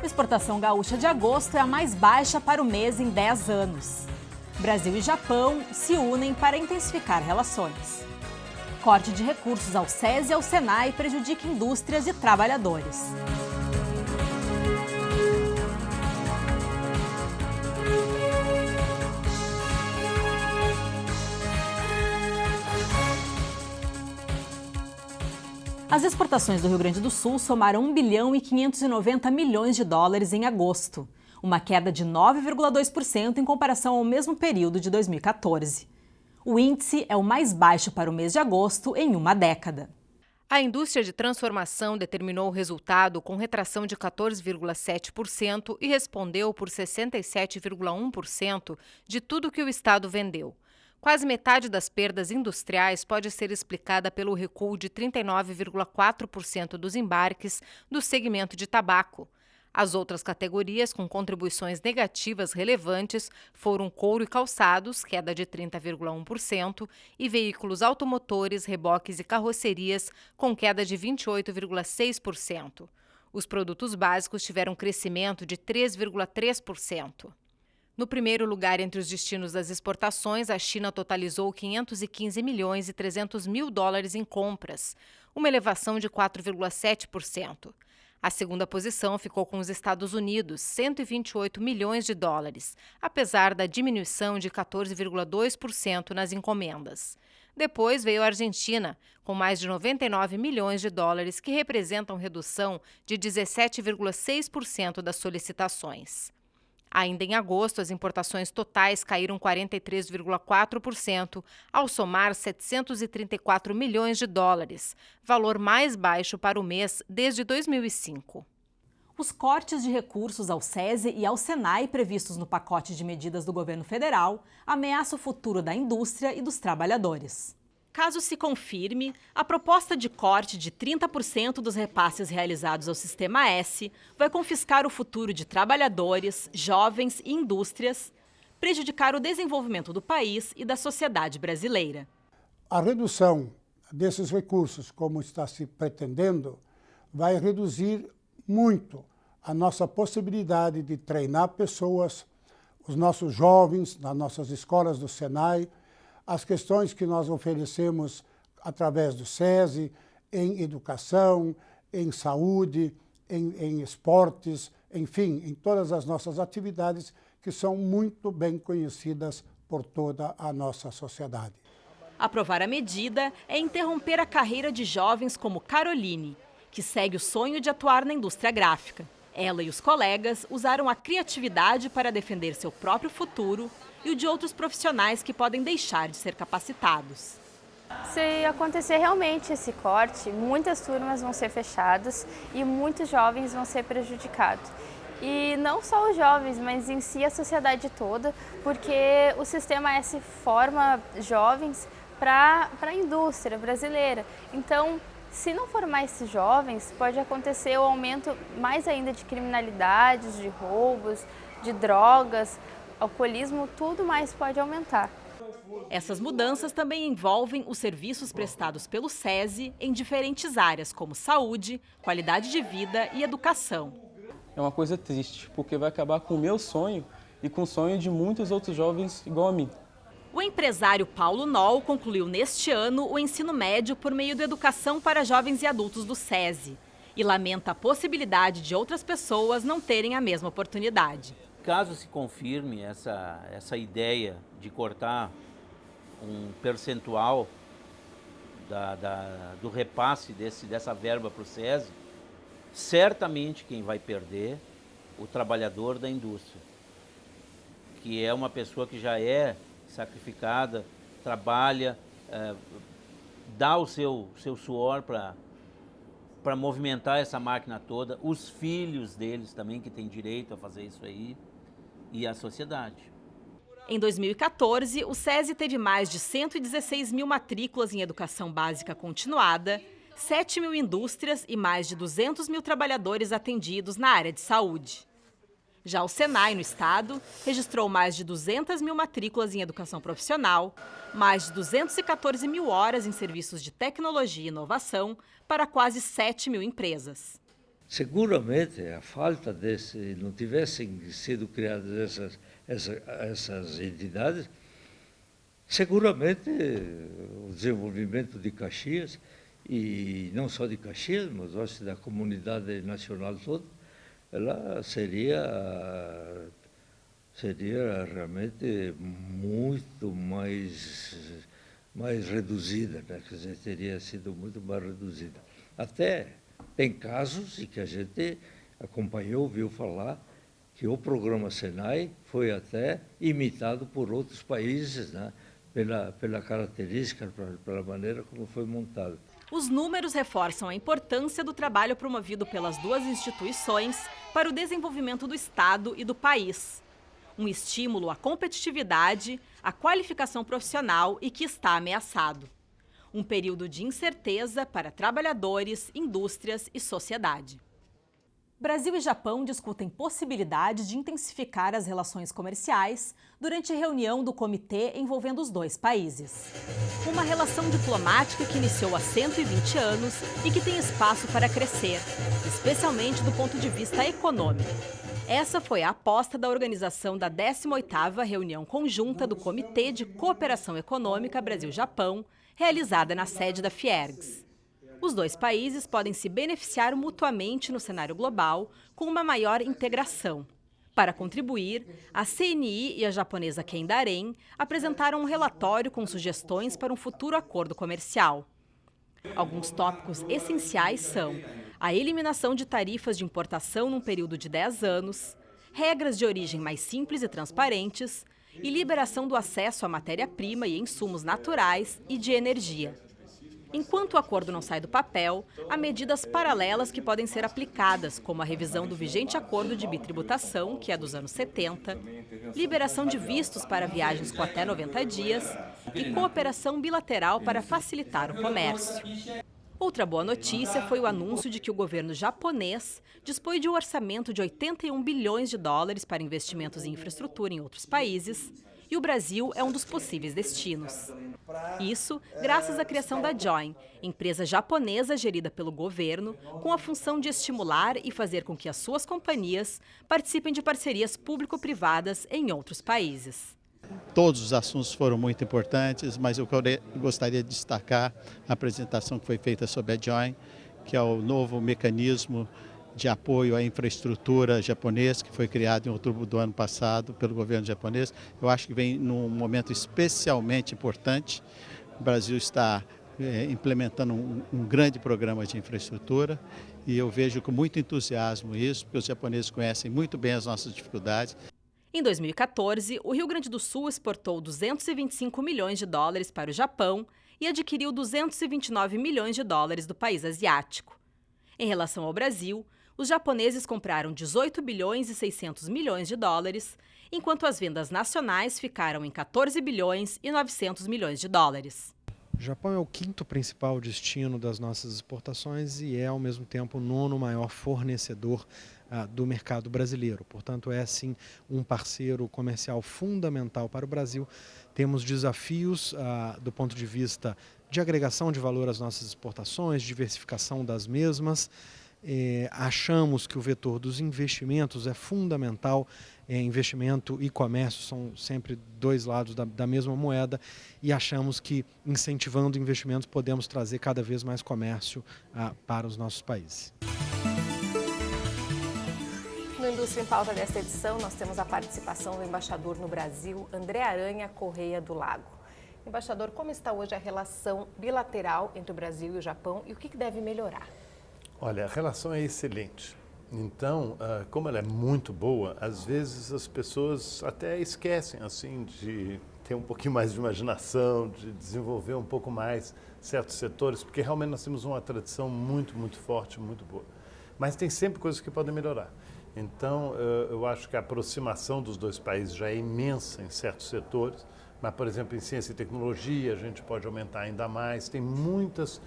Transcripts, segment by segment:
A exportação gaúcha de agosto é a mais baixa para o mês em 10 anos. Brasil e Japão se unem para intensificar relações. Corte de recursos ao SESI e ao SENAI prejudica indústrias e trabalhadores. As exportações do Rio Grande do Sul somaram 1 bilhão e 590 milhões de dólares em agosto, uma queda de 9,2% em comparação ao mesmo período de 2014. O índice é o mais baixo para o mês de agosto em uma década. A indústria de transformação determinou o resultado com retração de 14,7% e respondeu por 67,1% de tudo que o Estado vendeu. Quase metade das perdas industriais pode ser explicada pelo recuo de 39,4% dos embarques do segmento de tabaco. As outras categorias com contribuições negativas relevantes foram couro e calçados, queda de 30,1%, e veículos automotores, reboques e carrocerias, com queda de 28,6%. Os produtos básicos tiveram crescimento de 3,3%. No primeiro lugar entre os destinos das exportações, a China totalizou 515 milhões e 300 mil dólares em compras, uma elevação de 4,7%. A segunda posição ficou com os Estados Unidos, 128 milhões de dólares, apesar da diminuição de 14,2% nas encomendas. Depois veio a Argentina, com mais de 99 milhões de dólares, que representam redução de 17,6% das solicitações. Ainda em agosto, as importações totais caíram 43,4%, ao somar 734 milhões de dólares, valor mais baixo para o mês desde 2005. Os cortes de recursos ao SESI e ao SENAI previstos no pacote de medidas do governo federal ameaçam o futuro da indústria e dos trabalhadores. Caso se confirme, a proposta de corte de 30% dos repasses realizados ao Sistema S vai confiscar o futuro de trabalhadores, jovens e indústrias, prejudicar o desenvolvimento do país e da sociedade brasileira. A redução desses recursos, como está se pretendendo, vai reduzir muito a nossa possibilidade de treinar pessoas, os nossos jovens, nas nossas escolas do SENAI, as questões que nós oferecemos através do SESI, em educação, em saúde, em esportes, enfim, em todas as nossas atividades que são muito bem conhecidas por toda a nossa sociedade. Aprovar a medida é interromper a carreira de jovens como Caroline, que segue o sonho de atuar na indústria gráfica. Ela e os colegas usaram a criatividade para defender seu próprio futuro e o de outros profissionais que podem deixar de ser capacitados. Se acontecer realmente esse corte, muitas turmas vão ser fechadas e muitos jovens vão ser prejudicados. E não só os jovens, mas em si a sociedade toda, porque o Sistema S forma jovens para a indústria brasileira. Então, se não formar esses jovens, pode acontecer o aumento mais ainda de criminalidades, de roubos, de drogas, alcoolismo, tudo mais pode aumentar. Essas mudanças também envolvem os serviços prestados pelo SESI em diferentes áreas, como saúde, qualidade de vida e educação. É uma coisa triste, porque vai acabar com o meu sonho e com o sonho de muitos outros jovens igual a mim. O empresário Paulo Noll concluiu neste ano o ensino médio por meio da Educação para Jovens e Adultos do SESI e lamenta a possibilidade de outras pessoas não terem a mesma oportunidade. Caso se confirme essa ideia de cortar um percentual do repasse dessa verba para o SESI, certamente quem vai perder o trabalhador da indústria, que é uma pessoa que já é sacrificada, trabalha, dá o seu suor para movimentar essa máquina toda, os filhos deles também que têm direito a fazer isso aí, e a sociedade. Em 2014, o SESI teve mais de 116 mil matrículas em educação básica continuada, 7 mil indústrias e mais de 200 mil trabalhadores atendidos na área de saúde. Já o SENAI, no estado, registrou mais de 200 mil matrículas em educação profissional, mais de 214 mil horas em serviços de tecnologia e inovação para quase 7 mil empresas. Seguramente, a falta desse, não tivessem sido criadas essas entidades, seguramente o desenvolvimento de Caxias, e não só de Caxias, mas acho da comunidade nacional toda, ela seria realmente muito mais reduzida, né? Quer dizer, teria sido muito mais reduzida. Até tem casos em que a gente acompanhou, viu falar, que o programa Senai foi até imitado por outros países, né? Pela característica, pela maneira como foi montado. Os números reforçam a importância do trabalho promovido pelas duas instituições para o desenvolvimento do Estado e do país. Um estímulo à competitividade, à qualificação profissional e que está ameaçado. Um período de incerteza para trabalhadores, indústrias e sociedade. Brasil e Japão discutem possibilidade de intensificar as relações comerciais durante a reunião do comitê envolvendo os dois países. Uma relação diplomática que iniciou há 120 anos e que tem espaço para crescer, especialmente do ponto de vista econômico. Essa foi a aposta da organização da 18ª reunião conjunta do Comitê de Cooperação Econômica Brasil-Japão, realizada na sede da Fiergs. Os dois países podem se beneficiar mutuamente no cenário global com uma maior integração. Para contribuir, a CNI e a japonesa Kendaren apresentaram um relatório com sugestões para um futuro acordo comercial. Alguns tópicos essenciais são a eliminação de tarifas de importação num período de 10 anos, regras de origem mais simples e transparentes e liberação do acesso à matéria-prima e insumos naturais e de energia. Enquanto o acordo não sai do papel, há medidas paralelas que podem ser aplicadas, como a revisão do vigente acordo de bitributação, que é dos anos 70, liberação de vistos para viagens com até 90 dias e cooperação bilateral para facilitar o comércio. Outra boa notícia foi o anúncio de que o governo japonês dispõe de um orçamento de 81 bilhões de dólares para investimentos em infraestrutura em outros países, e o Brasil é um dos possíveis destinos. Isso graças à criação da Join, empresa japonesa gerida pelo governo, com a função de estimular e fazer com que as suas companhias participem de parcerias público-privadas em outros países. Todos os assuntos foram muito importantes, mas eu gostaria de destacar a apresentação que foi feita sobre a Join, que é o novo mecanismo de apoio à infraestrutura japonês, que foi criado em outubro do ano passado pelo governo japonês. Eu acho que vem num momento especialmente importante. O Brasil está implementando um grande programa de infraestrutura e eu vejo com muito entusiasmo isso, porque os japoneses conhecem muito bem as nossas dificuldades. Em 2014, o Rio Grande do Sul exportou 225 milhões de dólares para o Japão e adquiriu 229 milhões de dólares do país asiático. Em relação ao Brasil, os japoneses compraram 18 bilhões e 600 milhões de dólares, enquanto as vendas nacionais ficaram em 14 bilhões e 900 milhões de dólares. O Japão é o quinto principal destino das nossas exportações e é, ao mesmo tempo, o nono maior fornecedor do mercado brasileiro. Portanto, é, sim, um parceiro comercial fundamental para o Brasil. Temos desafios do ponto de vista de agregação de valor às nossas exportações, diversificação das mesmas. Achamos que o vetor dos investimentos é fundamental. Investimento e comércio são sempre dois lados da mesma moeda e achamos que, incentivando investimentos, podemos trazer cada vez mais comércio para os nossos países. No Indústria em Pauta desta edição, nós temos a participação do embaixador no Brasil, André Aranha Correia do Lago. Embaixador, como está hoje a relação bilateral entre o Brasil e o Japão e o que deve melhorar? Olha, a relação é excelente. Então, como ela é muito boa, às vezes as pessoas até esquecem assim de ter um pouquinho mais de imaginação, de desenvolver um pouco mais certos setores, porque realmente nós temos uma tradição muito, muito forte, muito boa. Mas tem sempre coisas que podem melhorar. Então, eu acho que a aproximação dos dois países já é imensa em certos setores, mas, por exemplo, em ciência e tecnologia a gente pode aumentar ainda mais. Tem muitos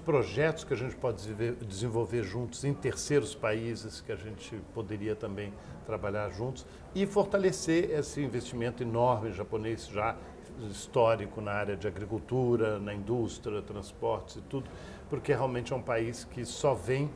projetos que a gente pode desenvolver juntos em terceiros países que a gente poderia também trabalhar juntos e fortalecer esse investimento enorme japonês já histórico na área de agricultura, na indústria, transportes e tudo, porque realmente é um país que só vem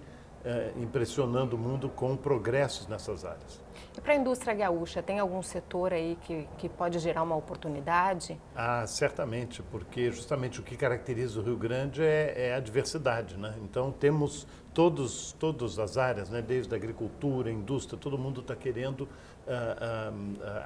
impressionando o mundo com progressos nessas áreas. E para a indústria gaúcha, tem algum setor aí que pode gerar uma oportunidade? Ah, certamente, porque justamente o que caracteriza o Rio Grande é a diversidade, né? Então temos todas as áreas, né? Desde a agricultura, a indústria, todo mundo está querendo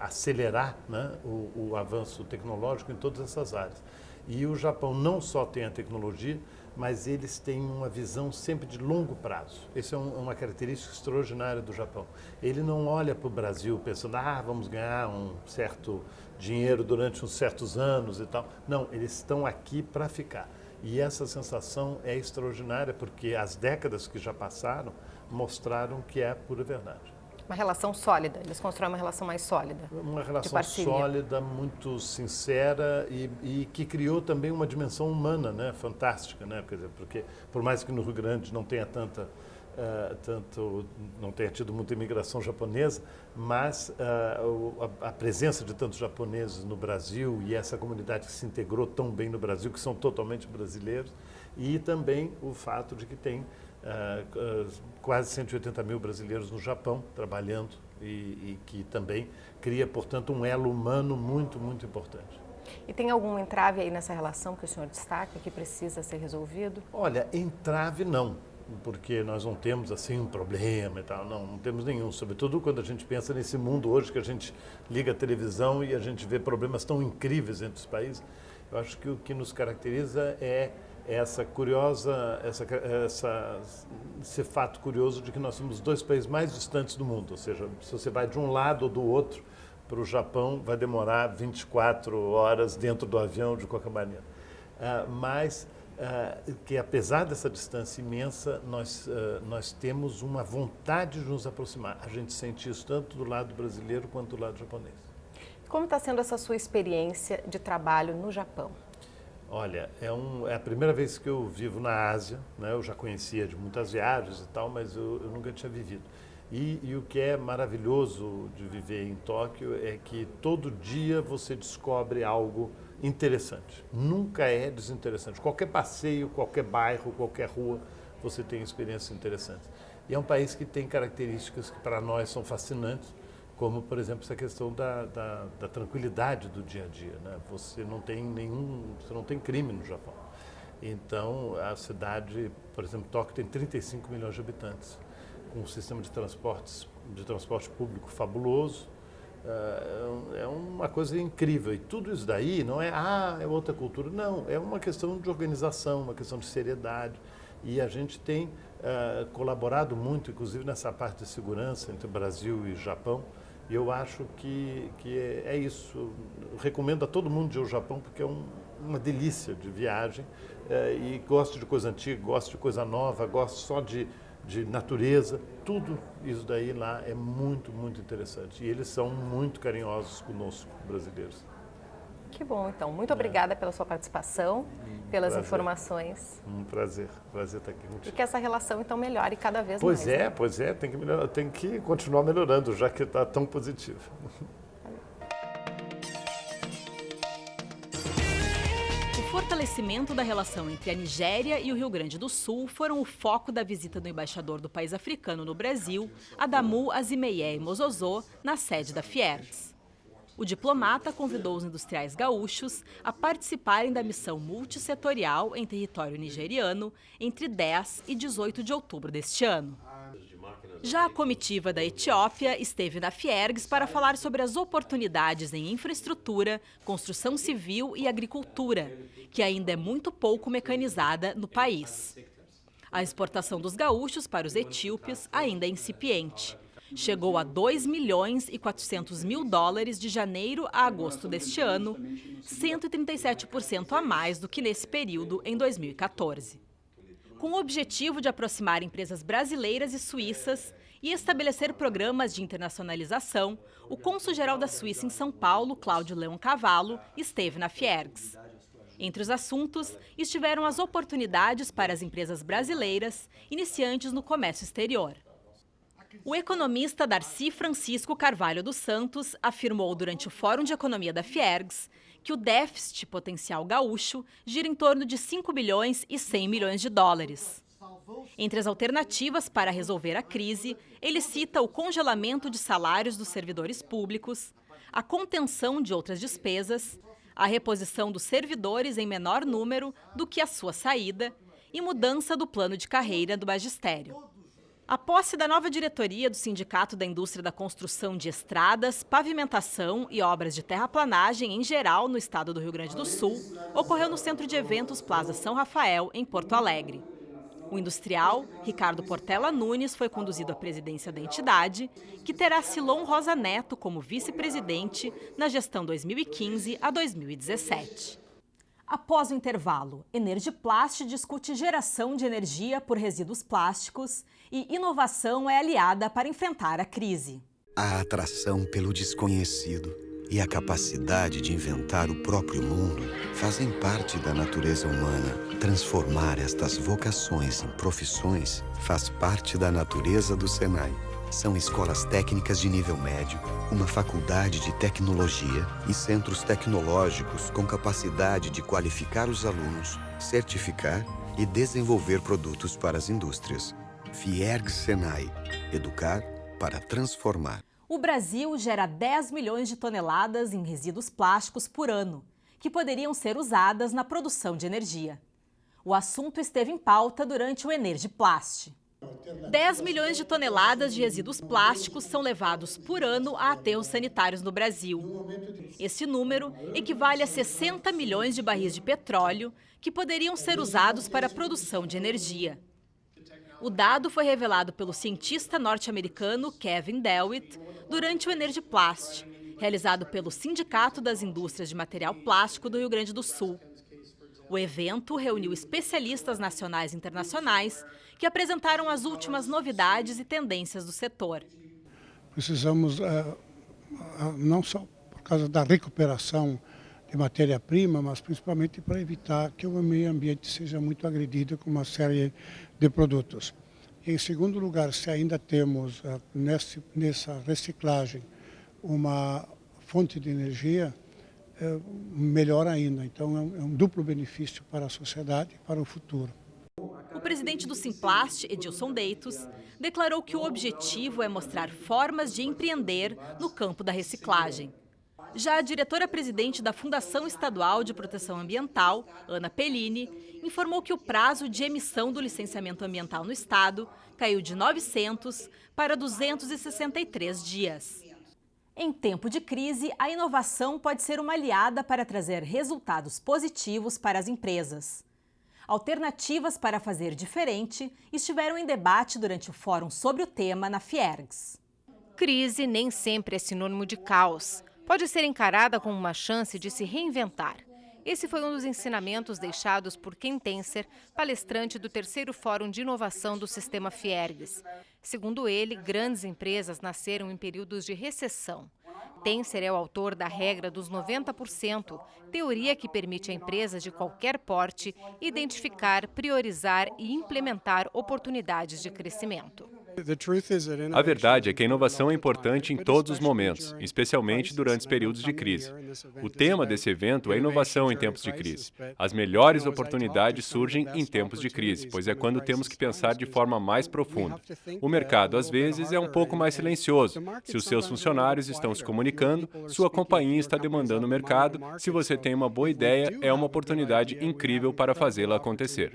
acelerar, né? o avanço tecnológico em todas essas áreas. E o Japão não só tem a tecnologia, mas eles têm uma visão sempre de longo prazo. Essa é uma característica extraordinária do Japão. Ele não olha para o Brasil pensando, vamos ganhar um certo dinheiro durante uns certos anos e tal. Não, eles estão aqui para ficar. E essa sensação é extraordinária, porque as décadas que já passaram mostraram que é a pura verdade. Uma relação sólida, eles constroem uma relação mais sólida. Uma relação sólida, muito sincera e que criou também uma dimensão humana, né? Fantástica, né? Quer dizer, porque por mais que no Rio Grande não tenha não tenha tido muita imigração japonesa, mas a presença de tantos japoneses no Brasil e essa comunidade que se integrou tão bem no Brasil, que são totalmente brasileiros, e também o fato de que tem quase 180 mil brasileiros no Japão trabalhando e que também cria, portanto, um elo humano muito, muito importante. E tem algum entrave aí nessa relação que o senhor destaca, que precisa ser resolvido? Olha, entrave não, porque nós não temos assim um problema e tal, não temos nenhum, sobretudo quando a gente pensa nesse mundo hoje que a gente liga a televisão e a gente vê problemas tão incríveis entre os países. Eu acho que o que nos caracteriza é esse fato curioso de que nós somos os dois países mais distantes do mundo, ou seja, se você vai de um lado ou do outro para o Japão, vai demorar 24 horas dentro do avião, de qualquer maneira. Mas que apesar dessa distância imensa, nós temos uma vontade de nos aproximar. A gente sente isso tanto do lado brasileiro quanto do lado japonês. Como está sendo essa sua experiência de trabalho no Japão? Olha, é a primeira vez que eu vivo na Ásia, né? Eu já conhecia de muitas viagens e tal, mas eu nunca tinha vivido. E o que é maravilhoso de viver em Tóquio é que todo dia você descobre algo interessante. Nunca é desinteressante. Qualquer passeio, qualquer bairro, qualquer rua, você tem experiências interessantes. E é um país que tem características que para nós são fascinantes, como, por exemplo, essa questão da tranquilidade do dia a dia, né? Você não tem crime no Japão. Então, a cidade, por exemplo, Tóquio tem 35 milhões de habitantes, com um sistema de transporte público fabuloso. É uma coisa incrível. E tudo isso daí não é outra cultura. Não, é uma questão de organização, uma questão de seriedade. E a gente tem colaborado muito, inclusive nessa parte de segurança entre Brasil e Japão. E eu acho que é isso. Eu recomendo a todo mundo de ir ao Japão, porque é uma delícia de viagem. E gosto de coisa antiga, gosto de coisa nova, gosto só de natureza. Tudo isso daí lá é muito, muito interessante. E eles são muito carinhosos conosco, brasileiros. Que bom, então. Muito obrigada pela sua participação, pelas informações. Um prazer estar aqui contigo. E que essa relação, então, melhore cada vez mais. Né? Pois é, tem que melhorar, tem que continuar melhorando, já que está tão positivo. O fortalecimento da relação entre a Nigéria e o Rio Grande do Sul foram o foco da visita do embaixador do país africano no Brasil, Adamu Azimeye Mozozo, na sede da Fiergs. O diplomata convidou os industriais gaúchos a participarem da missão multissetorial em território nigeriano entre 10 e 18 de outubro deste ano. Já a comitiva da Etiópia esteve na Fiergs para falar sobre as oportunidades em infraestrutura, construção civil e agricultura, que ainda é muito pouco mecanizada no país. A exportação dos gaúchos para os etíopes ainda é incipiente. Chegou a 2 milhões e 400 mil dólares de janeiro a agosto deste ano, 137% a mais do que nesse período em 2014. Com o objetivo de aproximar empresas brasileiras e suíças e estabelecer programas de internacionalização, o cônsul-geral da Suíça em São Paulo, Cláudio Leoncavallo, esteve na Fiergs. Entre os assuntos estiveram as oportunidades para as empresas brasileiras iniciantes no comércio exterior. O economista Darcy Francisco Carvalho dos Santos afirmou durante o Fórum de Economia da Fiergs que o déficit potencial gaúcho gira em torno de 5 bilhões e 100 milhões de dólares. Entre as alternativas para resolver a crise, ele cita o congelamento de salários dos servidores públicos, a contenção de outras despesas, a reposição dos servidores em menor número do que a sua saída e mudança do plano de carreira do magistério. A posse da nova diretoria do Sindicato da Indústria da Construção de Estradas, Pavimentação e Obras de Terraplanagem em geral no estado do Rio Grande do Sul ocorreu no Centro de Eventos Plaza São Rafael, em Porto Alegre. O industrial, Ricardo Portela Nunes, foi conduzido à presidência da entidade, que terá Silon Rosa Neto como vice-presidente na gestão 2015 a 2017. Após o intervalo, Energiplast discute geração de energia por resíduos plásticos e inovação é aliada para enfrentar a crise. A atração pelo desconhecido e a capacidade de inventar o próprio mundo fazem parte da natureza humana. Transformar estas vocações em profissões faz parte da natureza do Senai. São escolas técnicas de nível médio, uma faculdade de tecnologia e centros tecnológicos com capacidade de qualificar os alunos, certificar e desenvolver produtos para as indústrias. Fiergs Senai. Educar para transformar. O Brasil gera 10 milhões de toneladas em resíduos plásticos por ano, que poderiam ser usadas na produção de energia. O assunto esteve em pauta durante o Energiplast. 10 milhões de toneladas de resíduos plásticos são levados por ano a aterros sanitários no Brasil. Esse número equivale a 60 milhões de barris de petróleo que poderiam ser usados para a produção de energia. O dado foi revelado pelo cientista norte-americano Kevin DeWitt durante o Energiplast, realizado pelo Sindicato das Indústrias de Material Plástico do Rio Grande do Sul. O evento reuniu especialistas nacionais e internacionais que apresentaram as últimas novidades e tendências do setor. Precisamos, não só por causa da recuperação de matéria-prima, mas principalmente para evitar que o meio ambiente seja muito agredido com uma série de produtos. E, em segundo lugar, se ainda temos nessa reciclagem uma fonte de energia, melhor ainda. Então, é um duplo benefício para a sociedade e para o futuro. O presidente do Simplast, Edilson Deitos, declarou que o objetivo é mostrar formas de empreender no campo da reciclagem. Já a diretora-presidente da Fundação Estadual de Proteção Ambiental, Ana Pellini, informou que o prazo de emissão do licenciamento ambiental no estado caiu de 900 para 263 dias. Em tempo de crise, a inovação pode ser uma aliada para trazer resultados positivos para as empresas. Alternativas para fazer diferente estiveram em debate durante o fórum sobre o tema na Fiergs. Crise nem sempre é sinônimo de caos. Pode ser encarada como uma chance de se reinventar. Esse foi um dos ensinamentos deixados por Ken Tencer, palestrante do 3º Fórum de Inovação do Sistema Fiergs. Segundo ele, grandes empresas nasceram em períodos de recessão. Tencer é o autor da regra dos 90%, teoria que permite a empresas de qualquer porte identificar, priorizar e implementar oportunidades de crescimento. A verdade é que a inovação é importante em todos os momentos, especialmente durante os períodos de crise. O tema desse evento é inovação em tempos de crise. As melhores oportunidades surgem em tempos de crise, pois é quando temos que pensar de forma mais profunda. O mercado, às vezes, é um pouco mais silencioso. Se os seus funcionários estão se comunicando, sua companhia está demandando o mercado. Se você tem uma boa ideia, é uma oportunidade incrível para fazê-la acontecer.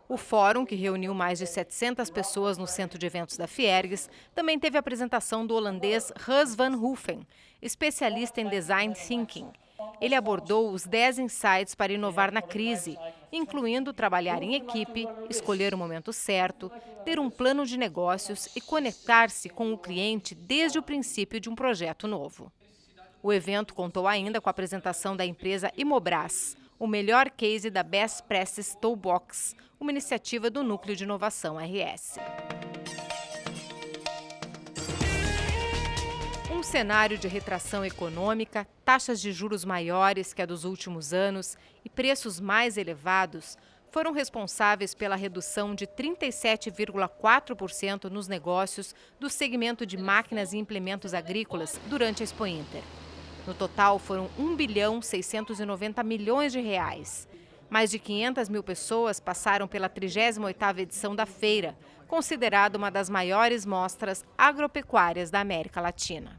O fórum, que reuniu mais de 700 pessoas no centro de eventos da Fiergs, também teve a apresentação do holandês Russ van Hoeven, especialista em design thinking. Ele abordou os 10 insights para inovar na crise, incluindo trabalhar em equipe, escolher o momento certo, ter um plano de negócios e conectar-se com o cliente desde o princípio de um projeto novo. O evento contou ainda com a apresentação da empresa Imobras, o melhor case da Best Practice Toolbox, uma iniciativa do Núcleo de Inovação RS. Um cenário de retração econômica, taxas de juros maiores que a dos últimos anos e preços mais elevados foram responsáveis pela redução de 37,4% nos negócios do segmento de máquinas e implementos agrícolas durante a Expo Inter. No total, foram R$ 1,690 bilhão. Mais de 500 mil pessoas passaram pela 38ª edição da feira, considerada uma das maiores mostras agropecuárias da América Latina.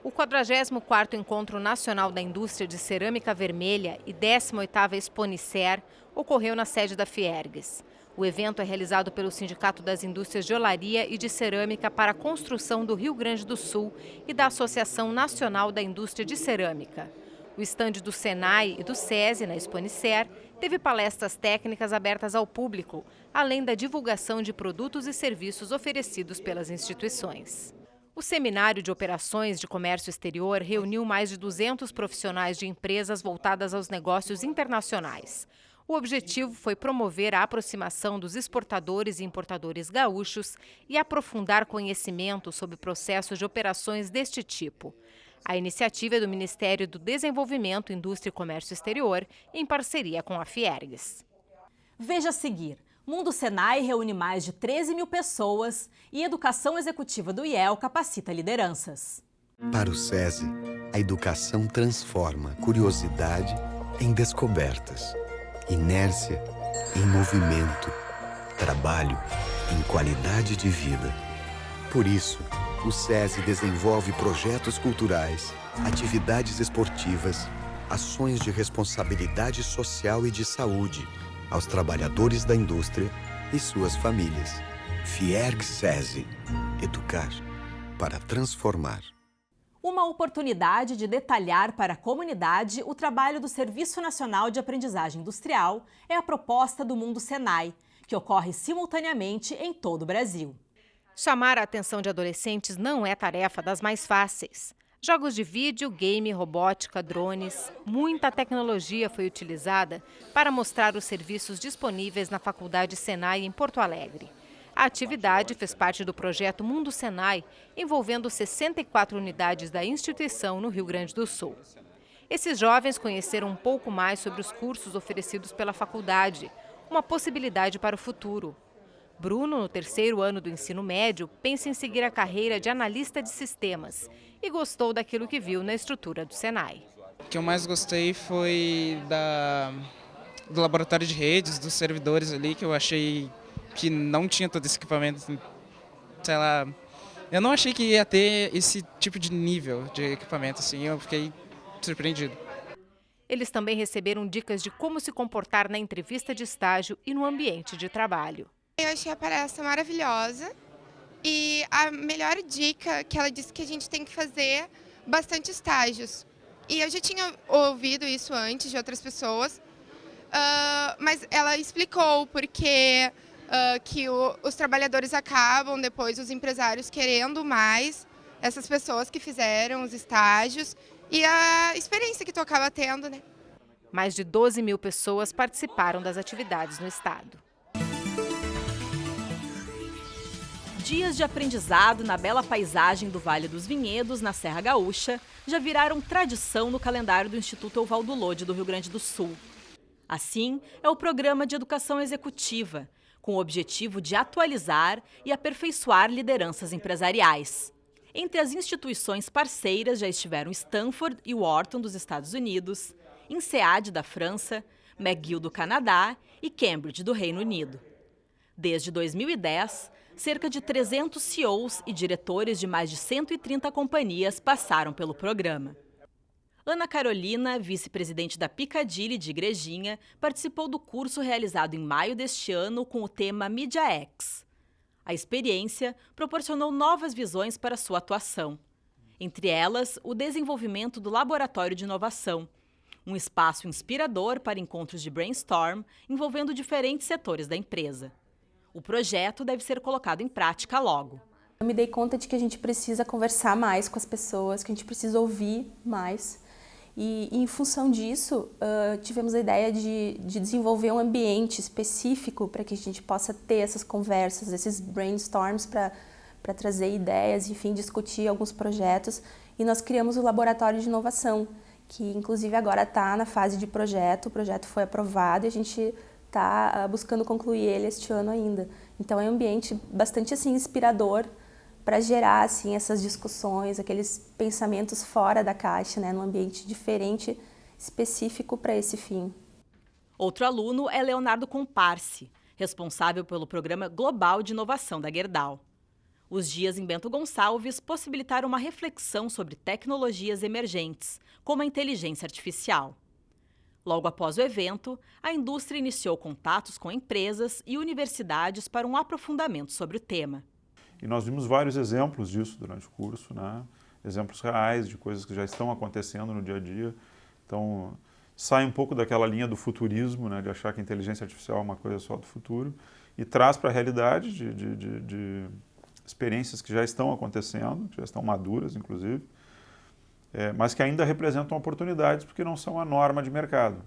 O 44º Encontro Nacional da Indústria de Cerâmica Vermelha e 18ª Exponicer ocorreu na sede da Fiergues. O evento é realizado pelo Sindicato das Indústrias de Olaria e de Cerâmica para a Construção do Rio Grande do Sul e da Associação Nacional da Indústria de Cerâmica. O estande do Senai e do SESI, na Exponicer, teve palestras técnicas abertas ao público, além da divulgação de produtos e serviços oferecidos pelas instituições. O Seminário de Operações de Comércio Exterior reuniu mais de 200 profissionais de empresas voltadas aos negócios internacionais. O objetivo foi promover a aproximação dos exportadores e importadores gaúchos e aprofundar conhecimento sobre processos de operações deste tipo. A iniciativa é do Ministério do Desenvolvimento, Indústria e Comércio Exterior, em parceria com a Fiergues. Veja a seguir. Mundo Senai reúne mais de 13 mil pessoas e Educação Executiva do IEL capacita lideranças. Para o SESI, a educação transforma curiosidade em descobertas, inércia em movimento, trabalho em qualidade de vida. Por isso, o SESI desenvolve projetos culturais, atividades esportivas, ações de responsabilidade social e de saúde aos trabalhadores da indústria e suas famílias. Fiergues SESI. Educar para transformar. Uma oportunidade de detalhar para a comunidade o trabalho do Serviço Nacional de Aprendizagem Industrial é a proposta do Mundo Senai, que ocorre simultaneamente em todo o Brasil. Chamar a atenção de adolescentes não é tarefa das mais fáceis. Jogos de vídeo, game, robótica, drones, muita tecnologia foi utilizada para mostrar os serviços disponíveis na Faculdade Senai em Porto Alegre. A atividade fez parte do projeto Mundo Senai, envolvendo 64 unidades da instituição no Rio Grande do Sul. Esses jovens conheceram um pouco mais sobre os cursos oferecidos pela faculdade, uma possibilidade para o futuro. Bruno, no 3º ano do ensino médio, pensa em seguir a carreira de analista de sistemas e gostou daquilo que viu na estrutura do Senai. O que eu mais gostei foi do laboratório de redes, dos servidores ali, que eu achei que não tinha todo esse equipamento. Sei lá, eu não achei que ia ter esse tipo de nível de equipamento, assim, eu fiquei surpreendido. Eles também receberam dicas de como se comportar na entrevista de estágio e no ambiente de trabalho. Eu achei a palestra maravilhosa e a melhor dica que ela disse que a gente tem que fazer bastante estágios. E eu já tinha ouvido isso antes de outras pessoas, mas ela explicou porque que os trabalhadores acabam depois, os empresários querendo mais essas pessoas que fizeram os estágios e a experiência que tu acaba tendo, né? Mais de 12 mil pessoas participaram das atividades no estado. Dias de aprendizado na bela paisagem do Vale dos Vinhedos, na Serra Gaúcha, já viraram tradição no calendário do Instituto Evaldo Lode do Rio Grande do Sul. Assim, é o Programa de Educação Executiva, com o objetivo de atualizar e aperfeiçoar lideranças empresariais. Entre as instituições parceiras já estiveram Stanford e Wharton, dos Estados Unidos, INSEAD, da França, McGill, do Canadá e Cambridge, do Reino Unido. Desde 2010, cerca de 300 CEOs e diretores de mais de 130 companhias passaram pelo programa. Ana Carolina, vice-presidente da Piccadilly de Igrejinha, participou do curso realizado em maio deste ano com o tema MediaX. A experiência proporcionou novas visões para sua atuação. Entre elas, o desenvolvimento do Laboratório de Inovação, um espaço inspirador para encontros de brainstorm envolvendo diferentes setores da empresa. O projeto deve ser colocado em prática logo. Eu me dei conta de que a gente precisa conversar mais com as pessoas, que a gente precisa ouvir mais. E em função disso, tivemos a ideia de desenvolver um ambiente específico para que a gente possa ter essas conversas, esses brainstorms para trazer ideias, enfim, discutir alguns projetos. E nós criamos o Laboratório de Inovação, que inclusive agora está na fase de projeto. O projeto foi aprovado e a gente está buscando concluir ele este ano ainda. Então é um ambiente bastante assim, inspirador para gerar assim, essas discussões, aqueles pensamentos fora da caixa, né, num ambiente diferente, específico para esse fim. Outro aluno é Leonardo Comparse, responsável pelo Programa Global de Inovação da Gerdau. Os dias em Bento Gonçalves possibilitaram uma reflexão sobre tecnologias emergentes, como a inteligência artificial. Logo após o evento, a indústria iniciou contatos com empresas e universidades para um aprofundamento sobre o tema. E nós vimos vários exemplos disso durante o curso, né? Exemplos reais de coisas que já estão acontecendo no dia a dia. Então, sai um pouco daquela linha do futurismo, né? De achar que a inteligência artificial é uma coisa só do futuro, e traz para a realidade de experiências que já estão acontecendo, que já estão maduras, inclusive, mas que ainda representam oportunidades porque não são a norma de mercado.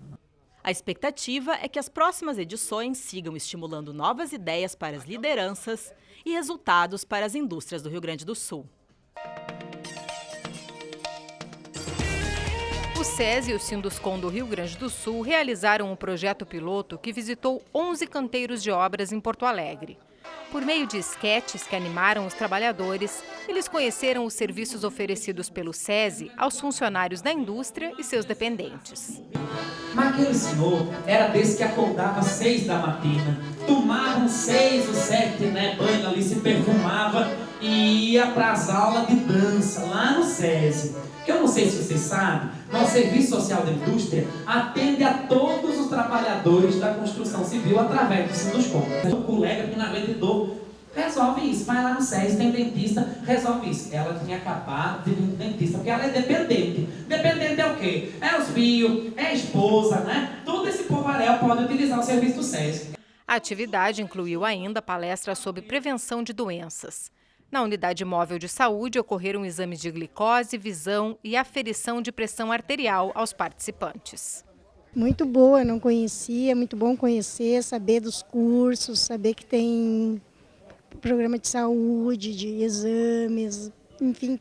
A expectativa é que as próximas edições sigam estimulando novas ideias para as lideranças e resultados para as indústrias do Rio Grande do Sul. O SESI e o Sinduscon do Rio Grande do Sul realizaram um projeto piloto que visitou 11 canteiros de obras em Porto Alegre. Por meio de esquetes que animaram os trabalhadores, eles conheceram os serviços oferecidos pelo SESI aos funcionários da indústria e seus dependentes. Mas aquele senhor era desse que acordava às 6 da matina, tomava 6 ou 7 banho ali, se perfumava e ia para as aulas de dança lá no SESI. Que eu não sei se vocês sabem, mas o Serviço Social da Indústria atende a todos os trabalhadores da construção civil através do Sinduscon. O colega que na vendedor resolve isso, vai lá no SESI, tem dentista, resolve isso. Ela tinha acabado de vir no dentista, porque ela é dependente. Dependente é o quê? É os filhos, é a esposa, né? Todo esse povaréu pode utilizar o serviço do SESI. A atividade incluiu ainda palestras sobre prevenção de doenças. Na unidade móvel de saúde, ocorreram exames de glicose, visão e aferição de pressão arterial aos participantes. Muito boa, não conhecia, muito bom conhecer, saber dos cursos, saber que tem programa de saúde, de exames, enfim,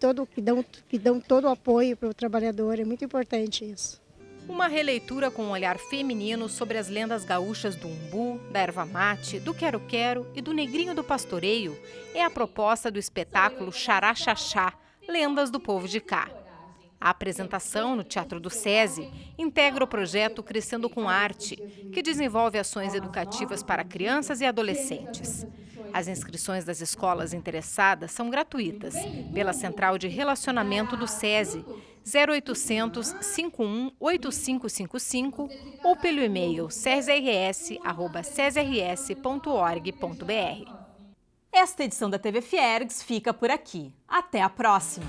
que dão todo o apoio para o trabalhador, é muito importante isso. Uma releitura com um olhar feminino sobre as lendas gaúchas do umbu, da erva mate, do quero-quero e do negrinho do pastoreio é a proposta do espetáculo Xará-Xaxá, Lendas do Povo de Cá. A apresentação no Teatro do SESI integra o projeto Crescendo com Arte, que desenvolve ações educativas para crianças e adolescentes. As inscrições das escolas interessadas são gratuitas pela Central de Relacionamento do SESI, 0800 51 8555 ou pelo e-mail cesrs@cesrs.org.br. Esta edição da TV Fiergs fica por aqui. Até a próxima!